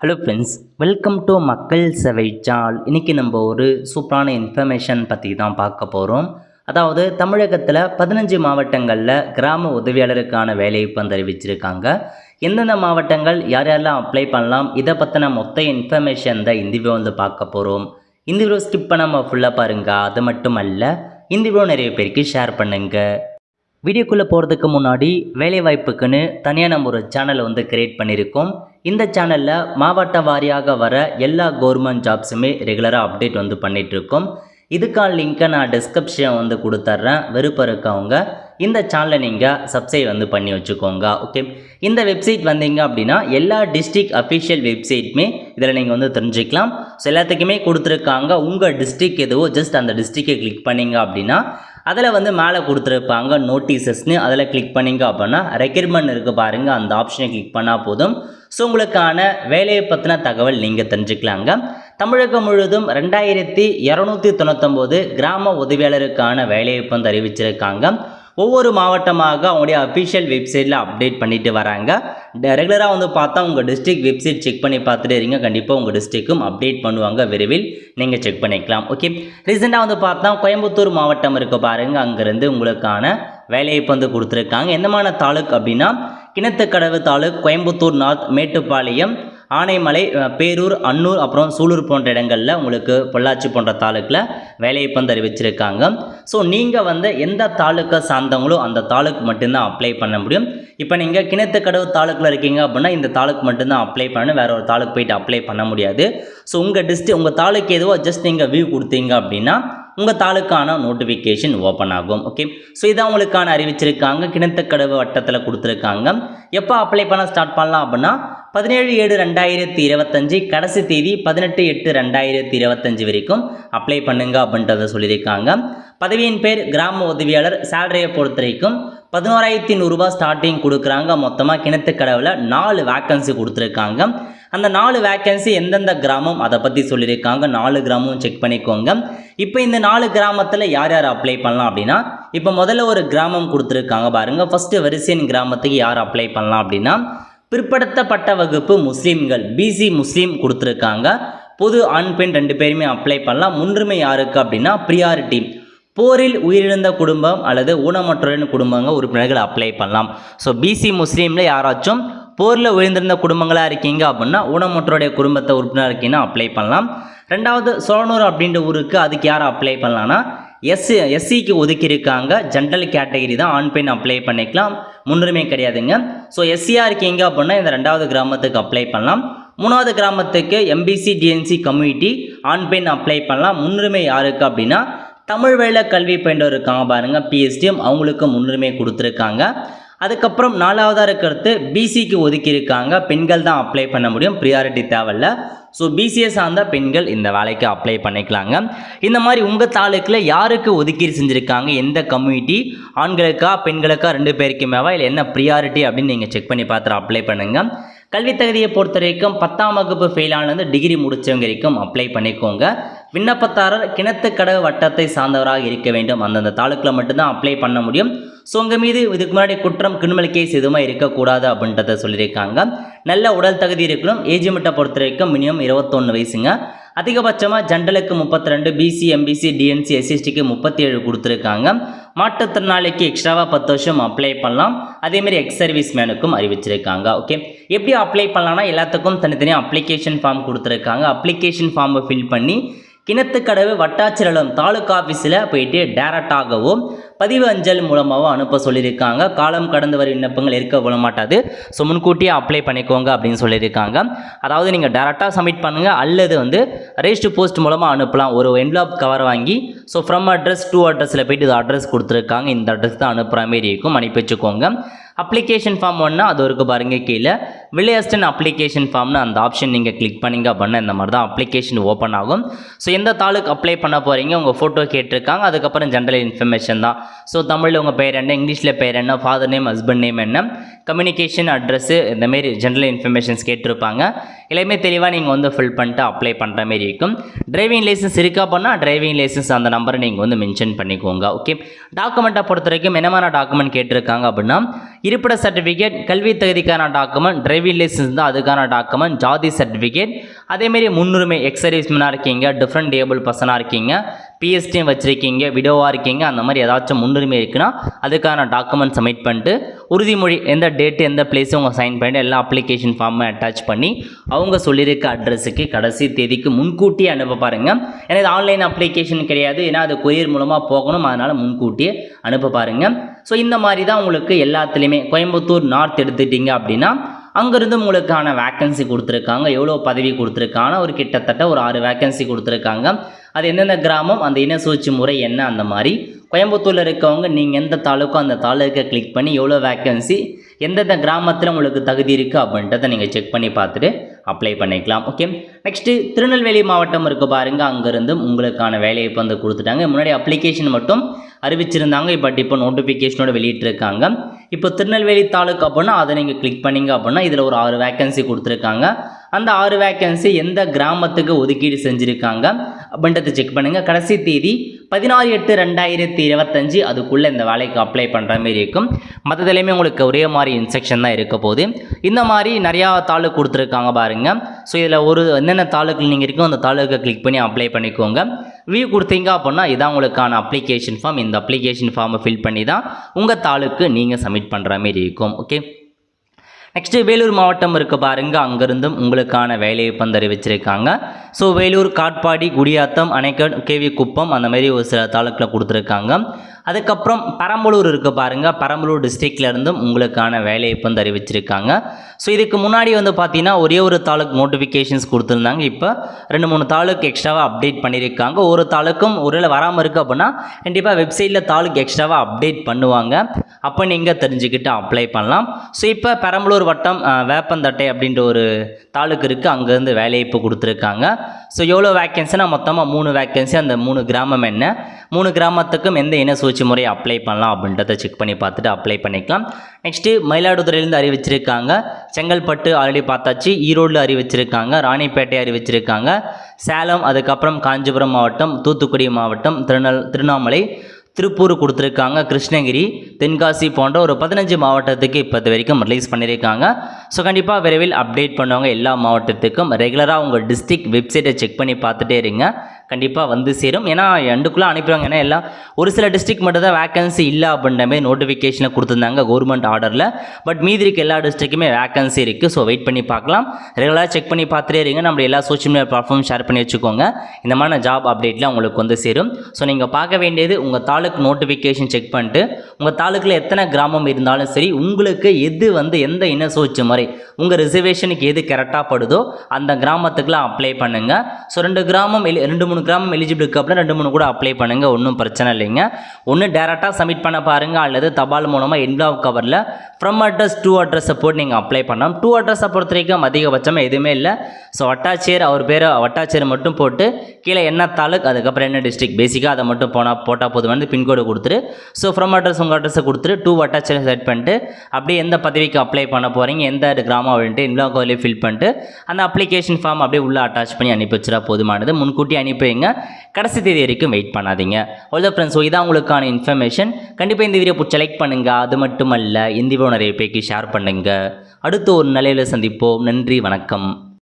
Hello friends, welcome to மக்கள் சேவை channel. இன்றைக்கி நம்ம ஒரு சூப்பரான இன்ஃபர்மேஷன் பற்றி தான் பார்க்க போகிறோம். அதாவது தமிழகத்தில் 15 மாவட்டங்களில் கிராம உதவியாளருக்கான வேலைவாய்ப்பு தெரிவிச்சிருக்காங்க. எந்தெந்த மாவட்டங்கள் யார் யாரெல்லாம் அப்ளை பண்ணலாம், இதை பற்றின மொத்த இன்ஃபர்மேஷன் தான் இந்த வீடியோ பார்க்க போகிறோம். இந்த வீடியோ ஸ்கிப் பண்ணாமல் ஃபுல்லாக பாருங்கள். அது மட்டும் அல்ல, இந்த வீடியோ நிறைய பேருக்கு ஷேர் பண்ணுங்கள். வீடியோக்குள்ளே போகிறதுக்கு முன்னாடி வேலைவாய்ப்புக்குன்னு தனியாக நம்ம ஒரு சேனலை கிரியேட் பண்ணியிருக்கோம். இந்த சேனலில் மாவட்ட வாரியாக வர எல்லா கவர்மெண்ட் ஜாப்ஸுமே ரெகுலராக அப்டேட் பண்ணிகிட்ருக்கோம். இதுக்கான லிங்க்கை நான் டிஸ்கிரிப்ஷன் கொடுத்துட்றேன். விருப்பம் இருக்கவங்க இந்த சேனலை நீங்கள் சப்ஸ்கிரைப் பண்ணி வச்சுக்கோங்க. ஓகே, இந்த வெப்சைட் வந்தீங்க அப்படின்னா எல்லா டிஸ்ட்ரிக்ட் அஃபிஷியல் வெப்சைட்டுமே இதில் நீங்கள் தெரிஞ்சுக்கலாம். ஸோ எல்லாத்துக்குமே கொடுத்துருக்காங்க. உங்கள் டிஸ்ட்ரிக்ட் எதுவோ ஜஸ்ட் அந்த டிஸ்ட்ரிக்டை கிளிக் பண்ணிங்க அப்படின்னா அதில் மேலே கொடுத்துருப்பாங்க நோட்டீசஸ்னு. அதில் கிளிக் பண்ணிங்க அப்படின்னா ரெக்யர்மெண்ட் இருக்குது பாருங்கள், அந்த ஆப்ஷனை கிளிக் பண்ணால் போதும். ஸோ உங்களுக்கான வேலையை பற்றின தகவல் நீங்கள் தெரிஞ்சுக்கலாங்க. தமிழகம் முழுவதும் 2299 கிராம உதவியாளருக்கான வேலைவாய்ப்பு அறிவிச்சிருக்காங்க. ஒவ்வொரு மாவட்டமாக அவங்களுடைய அஃபிஷியல் வெப்சைட்டில் அப்டேட் பண்ணிட்டு வராங்க. ரெகுலராக பார்த்தா உங்கள் டிஸ்ட்ரிக்ட் வெப்சைட் செக் பண்ணி பார்த்துட்டு இருங்க. கண்டிப்பாக உங்கள் டிஸ்ட்ரிக்கும் அப்டேட் பண்ணுவாங்க. விரைவில் நீங்கள் செக் பண்ணிக்கலாம். ஓகே, ரீசெண்டாக பார்த்தா கோயம்புத்தூர் மாவட்டம் இருக்க பாருங்கள், அங்கேருந்து உங்களுக்கான வேலைவாய்ப்பு கொடுத்துருக்காங்க. எந்தமான தாலுக் அப்படின்னா கிணத்துக்கடவு தாலுக், கோயம்புத்தூர் நார்த், மேட்டுப்பாளையம், ஆனைமலை, பேரூர், அன்னூர், அப்புறம் சூலூர் போன்ற இடங்களில் உங்களுக்கு பொள்ளாச்சி போன்ற தாலுக்கில் வேலைவாய்ப்பு அறிவிச்சிருக்காங்க. ஸோ நீங்கள் எந்த தாலுக்கை சார்ந்தவங்களோ அந்த தாலுக்கு மட்டும்தான் அப்ளை பண்ண முடியும். இப்போ நீங்கள் கிணத்துக்கடவு தாலுக்கில் இருக்கீங்க அப்படின்னா இந்த தாலுக்கு மட்டும்தான் அப்ளை பண்ணணும். வேறு ஒரு தாலுக்கு போயிட்டு அப்ளை பண்ண முடியாது. ஸோ உங்கள் தாலுக்கு எதுவோ ஜஸ்ட் நீங்கள் வியூ கொடுத்தீங்க அப்படின்னா உங்கள் தாலுக்கான நோட்டிஃபிகேஷன் ஓப்பன் ஆகும். ஓகே, ஸோ இதான் உங்களுக்கான அறிவிச்சிருக்காங்க. கிணத்துக்கடவு வட்டத்தில் கொடுத்துருக்காங்க. எப்போ அப்ளை பண்ண ஸ்டார்ட் பண்ணலாம் அப்படின்னா 17/7/2025, கடைசி தேதி 18/8/2025 வரைக்கும் அப்ளை பண்ணுங்க அப்படின்றத சொல்லியிருக்காங்க. பதவியின் பேர் கிராம உதவியாளர். சேலரியை பொறுத்த வரைக்கும் 11,100 ரூபாய் ஸ்டார்டிங் கொடுக்குறாங்க. மொத்தமாக கிணத்துக்கடவில் 4 வேக்கன்சி கொடுத்துருக்காங்க. அந்த 4 வேக்கன்சி எந்தெந்த கிராமம் அதை பற்றி சொல்லியிருக்காங்க. 4 கிராமம் செக் பண்ணிக்கோங்க. இப்போ இந்த 4 கிராமத்தில் யார் யார் அப்ளை பண்ணலாம் அப்படின்னா, இப்போ முதல்ல ஒரு கிராமம் கொடுத்துருக்காங்க பாருங்கள். ஃபஸ்ட்டு வரிசையின் கிராமத்துக்கு யார் அப்ளை பண்ணலாம் அப்படின்னா பிற்படுத்தப்பட்ட வகுப்பு முஸ்லீம்கள், பிசி முஸ்லீம் கொடுத்துருக்காங்க. பொது ஆண் பெண் 2 பேருமே அப்ளை பண்ணலாம். முன்னுரிமை யாருக்கு அப்படின்னா ப்ரியாரிட்டி போரில் உயிரிழந்த குடும்பம் அல்லது ஊனமுற்றோரின் குடும்பங்கள் உறுப்பினர்கள் அப்ளை பண்ணலாம். ஸோ பிசி முஸ்லீமில் யாராச்சும் போரில் உயிர்ந்திருந்த குடும்பங்களாக இருக்கீங்க அப்படின்னா ஊனமுற்றோருடைய குடும்பத்தை உறுப்பினர் இருக்கீங்கன்னா அப்ளை பண்ணலாம். ரெண்டாவது சோழனூர் அப்படின்ற ஊருக்கு அதுக்கு யார் அப்ளை பண்ணலான்னா எஸ்சிக்கு ஒதுக்கியிருக்காங்க. ஜென்ரல் கேட்டகரி தான், ஆண் பெண் அப்ளை பண்ணிக்கலாம், முன்னுரிமை கிடையாதுங்க. ஸோ எஸ்சியாக இருக்கீங்க அப்படின்னா இந்த 2வது கிராமத்துக்கு அப்ளை பண்ணலாம். 3வது கிராமத்துக்கு எம்பிசி டிஎன்சி கம்யூனிட்டி ஆண் பெண் அப்ளை பண்ணலாம். முன்னுரிமை யாருக்கு அப்படின்னா தமிழ் வேலை கல்வி பயின்றவர் இருக்காங்க பாருங்கள், பிஎஸ்டிஎம், அவங்களுக்கு முன்னுரிமை கொடுத்துருக்காங்க. அதுக்கப்புறம் 4வதாக இருக்கிறது பிசிக்கு ஒதுக்கியிருக்காங்க. பெண்கள் தான் அப்ளை பண்ண முடியும், ப்ரியாரிட்டி தேவையில்ல. ஸோ பிசிஏ சார்ந்த பெண்கள் இந்த வேலைக்கு அப்ளை பண்ணிக்கலாங்க. இந்த மாதிரி உங்கள் தாலுக்கில் யாருக்கு ஒதுக்கீடு செஞ்சுருக்காங்க, எந்த கம்யூனிட்டி, ஆண்களுக்கா பெண்களுக்கா 2 பேருக்குமேவா, இல்லை என்ன ப்ரியாரிட்டி அப்படின்னு நீங்கள் செக் பண்ணி பார்த்துட்டு அப்ளை பண்ணுங்கள். கல்வி தகுதியை பொறுத்த வரைக்கும் 10ஆம் வகுப்பு ஃபெயிலானது டிகிரி முடித்தவங்க வரைக்கும் அப்ளை பண்ணிக்கோங்க. விண்ணப்பதாரர் கிணத்துக்கடவு வட்டத்தை சார்ந்தவராக இருக்க வேண்டும். அந்தந்த தாலுக்கில் மட்டும்தான் அப்ளை பண்ண முடியும். ஸோ உங்கள் மீது இதுக்கு முன்னாடி குற்றம், கிரிமினல் கேஸ் எதுவுமே இருக்கக்கூடாது அப்படின்றத சொல்லியிருக்காங்க. நல்ல உடல் தகுதி இருக்கணும். ஏஜ் லிமிட்டை பொறுத்த வரைக்கும் மினிமம் 21 வயசுங்க. அதிகபட்சமாக ஜென்ரலுக்கு 32, பிசி, எம்பிசி, டிஎன்சி, எஸ்சிஎஸ்டிக்கு 37 கொடுத்துருக்காங்க. மாற்றுத்திறனாளிக்கு எக்ஸ்ட்ராவாக 10 வருஷம் அப்ளை பண்ணலாம். அதேமாதிரி எக்ஸ் சர்வீஸ் மேனுக்கும் அறிவிச்சிருக்காங்க. ஓகே, எப்படி அப்ளை பண்ணலாம்னா எல்லாத்துக்கும் தனித்தனியாக அப்ளிகேஷன் ஃபார்ம் கொடுத்துருக்காங்க. அப்ளிகேஷன் ஃபார்மை ஃபில் பண்ணி கிணத்துக்கடவு வட்டாட்சியர் தாலுக் ஆஃபீஸில் போயிட்டு டேரெக்டாகவோ பதிவு அஞ்சல் மூலமாகவும் அனுப்ப சொல்லியிருக்காங்க. காலம் கடந்து வர விண்ணப்பங்கள் இருக்க விட மாட்டாது. ஸோ முன்கூட்டியே அப்ளை பண்ணிக்கோங்க அப்படின்னு சொல்லியிருக்காங்க. அதாவது நீங்கள் டேரெக்டாக சப்மிட் பண்ணுங்கள் அல்லது ரெஜிஸ்டர் போஸ்ட் மூலமாக அனுப்பலாம். ஒரு என்வலப் கவர் வாங்கி ஸோ ஃப்ரம் அட்ரஸ் டூ அட்ரஸில் போய்ட்டு இது அட்ரஸ் கொடுத்துருக்காங்க. இந்த அட்ரஸ் தான் அனுப்புகிற மாரி இருக்கும், அனுப்பி வச்சுக்கோங்க. அப்ளிகேஷன் ஃபார்ம் ஒன்றா அது ஒரு பாருங்க, கீழே வில்லேஜ் அசிஸ்டன்ட் அப்ளிகேஷன் ஃபார்ம்னு அந்த ஆப்ஷன் நீங்கள் கிளிக் பண்ணிங்க அப்படின்னா இந்த மாதிரி தான் அப்ளிகேஷன் ஓப்பன் ஆகும். ஸோ எந்த தாலுக்கு அப்ளை பண்ண போகிறீங்க, உங்கள் ஃபோட்டோ கேட்டிருக்காங்க. அதுக்கப்புறம் ஜென்ரல் இன்ஃபர்மேஷன் தான். ஸோ தமிழில் உங்கள் பேர் என்ன, இங்கிலீஷில் பேர் என்ன, ஃபாதர் நேம், ஹஸ்பண்ட் நேம் என்ன, கம்யூனிகேஷன் அட்ரஸ்ஸு இந்தமாரி ஜென்ரல் இன்ஃபர்மேஷன்ஸ் கேட்டிருப்பாங்க. எல்லாமே தெளிவாக நீங்கள் வந்து ஃபில் பண்ணிட்டு அப்ளை பண்ணுற மாரி இருக்கும். டிரைவிங் லைசன்ஸ் இருக்கா பண்ணால் டிரைவிங் லைசன்ஸ் அந்த நம்பரை நீங்கள் வந்து மென்ஷன் பண்ணிக்கோங்க. ஓகே, டாக்குமெண்ட்டை பொறுத்த வரைக்கும் என்னமான டாக்குமெண்ட் கேட்டிருக்காங்க அப்படின்னா இருப்பிட சர்டிஃபிகேட், கல்வி தகுதிக்கான டாக்குமெண்ட், டிரைவிங் லைசன்ஸ் தான் அதுக்கான டாக்குமெண்ட், ஜாதி சர்டிஃபிகேட், அதேமாரி முன்னுரிமை எக்ஸ் சர்வீஸ்மேனாக இருக்கீங்க, டிஃப்ரெண்ட் ஏபிள் பர்சனாக இருக்கீங்க, பிஎஸ்டியும் வச்சுருக்கீங்க, விடோவாக இருக்கீங்க, அந்த மாதிரி ஏதாச்சும் முன்னுரிமை இருக்குன்னா அதுக்கான டாக்குமெண்ட் சப்மிட் பண்ணிட்டு உறுதிமொழி எந்த டேட்டு எந்த பிளேஸும் உங்கள் சைன் பண்ணிட்டு எல்லா அப்ளிகேஷன் ஃபார்மை அட்டாச் பண்ணி அவங்க சொல்லியிருக்க அட்ரஸுக்கு கடைசி தேதிக்கு முன்கூட்டியே அனுப்ப பாருங்கள். ஏன்னா இது ஆன்லைன் அப்ளிகேஷன் கிடையாது, ஏன்னா அது கொரியர் மூலமாக போகணும், அதனால் முன்கூட்டியே அனுப்ப பாருங்கள். ஸோ இந்த மாதிரி தான் உங்களுக்கு எல்லாத்துலேயுமே கோயம்புத்தூர் நார்த் எடுத்துட்டிங்க அப்படின்னா அங்கேருந்து உங்களுக்கான வேக்கன்சி கொடுத்துருக்காங்க. எவ்வளோ பதவி கொடுத்துருக்காங்க, ஒரு கிட்டத்தட்ட ஒரு 6 வேக்கன்சி கொடுத்துருக்காங்க. அது எந்தெந்த கிராமம், அந்த இனசூழ்ச்சி முறை என்ன, அந்த மாதிரி கோயம்புத்தூரில் இருக்கவங்க நீங்கள் எந்த தாலுக்கோ அந்த தாலுக்கை கிளிக் பண்ணி எவ்வளோ வேக்கன்சி எந்தெந்த கிராமத்தில் உங்களுக்கு தகுதி இருக்குது அப்படின்றத நீங்கள் செக் பண்ணி பார்த்துட்டு அப்ளை பண்ணிக்கலாம். ஓகே, நெக்ஸ்ட்டு திருநெல்வேலி மாவட்டம் இருக்குது பாருங்கள், அங்கேருந்து உங்களுக்கான வேலையை இப்போ வந்து கொடுத்துட்டாங்க. முன்னாடி அப்ளிகேஷன் மட்டும் அறிவிச்சிருந்தாங்க, இப்போ நோட்டிஃபிகேஷனோட வெளியிட்டிருக்காங்க. இப்போ திருநெல்வேலி தாலுக்கு அப்படின்னா அதை நீங்கள் கிளிக் பண்ணிங்க அப்படின்னா இதில் ஒரு 6 வேக்கன்சி கொடுத்துருக்காங்க. அந்த 6 வேக்கன்சி எந்த கிராமத்துக்கு ஒதுக்கீடு செஞ்சுருக்காங்க அப்படின்றத செக் பண்ணுங்கள். கடைசி தேதி 16/8/2025 அதுக்குள்ளே இந்த வேலைக்கு அப்ளை பண்ணுற மாதிரி இருக்கும். மற்றதுலையுமே உங்களுக்கு ஒரே மாதிரி இன்ஸ்ட்ரக்ஷன் தான் இருக்க போகுது. இந்த மாதிரி நிறையா தாலுக்கு கொடுத்துருக்காங்க பாருங்கள். ஸோ இதில் ஒரு என்னென்ன தாலுக்கு நீங்கள் இருக்கோ அந்த தாலுக்கை கிளிக் பண்ணி அப்ளை பண்ணிக்கோங்க. வியூ கொடுத்தீங்க அப்படின்னா இதான் உங்களுக்கான அப்ளிகேஷன் ஃபார்ம். இந்த அப்ளிகேஷன் ஃபார்மை ஃபில் பண்ணி தான் உங்கள் தாலுக்கு நீங்கள் சப்மிட் பண்ணுற மாதிரி இருக்கும். ஓகே, நெக்ஸ்ட்டு வேலூர் மாவட்டம் இருக்க பாருங்கள், அங்கேருந்தும் உங்களுக்கான வேலையை வந்து அறிவிச்சிருக்காங்க. ஸோ வேலூர், காட்பாடி, குடியாத்தம், அணைக்கட், கேவி குப்பம் அந்த மாதிரி ஒரு சில தாலுக்கில் கொடுத்துருக்காங்க. அதுக்கப்புறம் பெரம்பலூர் இருக்க பாருங்கள், பெரம்பலூர் டிஸ்ட்ரிக்ட்லேருந்தும் உங்களுக்கான வேலையை வந்து அறிவிச்சிருக்காங்க. ஸோ இதுக்கு முன்னாடி வந்து பார்த்தீங்கன்னா ஒரே ஒரு தாலுக்கு நோட்டிஃபிகேஷன்ஸ் கொடுத்துருந்தாங்க. இப்போ 2-3 தாலுக்கு எக்ஸ்ட்ராவாக அப்டேட் பண்ணியிருக்காங்க. ஒரு தாலுக்கும் ஒரு வராமல் இருக்குது அப்படின்னா கண்டிப்பாக வெப்சைட்டில் தாலுக்கு எக்ஸ்ட்ராவாக அப்டேட் பண்ணுவாங்க. அப்போ நீங்கள் தெரிஞ்சுக்கிட்டு அப்ளை பண்ணலாம். ஸோ இப்போ பெரம்பலூர் வட்டம் வேப்பந்தட்டை அப்படின்ற ஒரு தாலுக்கு இருக்குது, அங்கேருந்து வேலையை இப்போ கொடுத்துருக்காங்க. ஸோ எவ்வளோ வேக்கன்சினா மொத்தமாக 3 வேக்கன்சி. அந்த 3 கிராமம் என்ன, 3 கிராமத்துக்கும் எந்த இன சூழ்ச்சி முறையை அப்ளை பண்ணலாம் அப்படின்றத செக் பண்ணி பார்த்துட்டு அப்ளை பண்ணிக்கலாம். நெக்ஸ்ட்டு மயிலாடுதுறையிலேருந்து அறிவிச்சிருக்காங்க, செங்கல்பட்டு ஆல்ரெடி பார்த்தாச்சு, ஈரோடில் அறிவிச்சிருக்காங்க, ராணிப்பேட்டை அறிவிச்சிருக்காங்க, சேலம், அதுக்கப்புறம் காஞ்சிபுரம் மாவட்டம், தூத்துக்குடி மாவட்டம், திருவண்ணாமலை, திருப்பூர் கொடுத்துருக்காங்க, கிருஷ்ணகிரி, தென்காசி போன்ற ஒரு 15 மாவட்டத்துக்கு இப்போ வரைக்கும் ரிலீஸ் பண்ணியிருக்காங்க. ஸோ கண்டிப்பாக விரைவில் அப்டேட் பண்ணுவாங்க. எல்லா மாவட்டத்துக்கும் ரெகுலராக உங்கள் டிஸ்ட்ரிக்ட் வெப்சைட்டை செக் பண்ணி பார்த்துட்டே இருங்க, கண்டிப்பாக வந்து சேரும். ஏன்னா எண்டுக்குள்ளே அனுப்பிடுவாங்க. ஏன்னா எல்லாம் ஒரு சில டிஸ்ட்ரிக்ட் மட்டும் தான் வேக்கன்சி இல்லை அப்படின்ற மாதிரி நோட்டிஃபிகேஷனில் கொடுத்துருந்தாங்க கவர்மெண்ட் ஆர்டரில். பட் மீதி இருக்க எல்லா டிஸ்ட்ரிக்ட்டுமே வேக்கன்சி இருக்குது. ஸோ வெயிட் பண்ணி பார்க்கலாம், ரெகுலராக செக் பண்ணி பார்த்துட்டே இருங்க. நம்ம எல்லா சோஷியல் மீடியா பிளாட்ஃபார்ம் ஷேர் பண்ணி வச்சுக்கோங்க. இந்த மாதிரி ஜாப் அப்டேட்டில் உங்களுக்கு வந்து சேரும். ஸோ நீங்கள் பார்க்க வேண்டியது உங்கள் தாலுக்கு நோட்டிஃபிகேஷன் செக் பண்ணிட்டு உங்கள் தாலுக்கில் எத்தனை கிராமம் இருந்தாலும் சரி, உங்களுக்கு எது வந்து எந்த இன சூழ்ச்சி முறை உங்கள் ரிசர்வேஷனுக்கு எது கரெக்டாக படுதோ அந்த கிராமத்துக்குலாம் அப்ளை பண்ணுங்கள். ஸோ 2-3 கிராமம் எலிஜிபிள் இருக்குது அப்படின்னா 2-3 கூட அப்ளை பண்ணுங்கள், ஒன்றும் பிரச்சனை இல்லைங்க. ஒன்று டேரெக்டாக சப்மிட் பண்ண பாருங்கள், அல்லது தபால் மூலமாக என்வலப் கவரில் ஃப்ரம் அட்ரஸ் டூ அட்ரஸை போட்டு நீங்கள் அப்ளை பண்ணலாம். டூ அட்ரஸை பொறுத்த வரைக்கும் அதிகபட்சமாக எதுவுமே இல்லை. ஸோ வட்டாட்சியர் அவர் பேர் வட்டாட்சியர் மட்டும் போட்டு கீழே என்ன தாலுக் அதுக்கப்புறம் என்ன டிஸ்ட்ரிக்ட் பேசிக்காக அதை மட்டும் போட்டால் போதும். வந்து பின்கோடு கொடுத்துரு. ஸோ ஃப்ரம் அட்ரஸ் உங்கள் அட்ரஸை கொடுத்துட்டு 2 வட்டாட்சியர் செட் பண்ணிட்டு அப்படியே எந்த பதவிக்கு அப்ளை பண்ண போகிறீங்க, எந்த கிராமம் அப்படின்ட்டு என்வலப் கவரில் ஃபில் பண்ணிட்டு அந்த அப்ளிகேஷன் ஃபார்ம் அப்படியே உள்ளே அட்டாச் பண்ணி அனுப்பி வச்சுட்டா போதுமானது. முன்கூட்டி அனுப்பிங்க, கடைசி தேதி வரைக்கும் வெயிட் பண்ணாதீங்க. ஆல் த ஃப்ரெண்ட்ஸ், ஸோ இதான் உங்களுக்கான இன்ஃபர்மேஷன். கண்டிப்பாக இந்த வீடியோ பிடிச்ச லைக் பண்ணுங்கள். அது மட்டுமல்ல இந்த வீடியோ நிறைய பேருக்கு ஷேர் பண்ணுங்கள். அடுத்து ஒரு நிலையில் சந்திப்போம். நன்றி, வணக்கம்.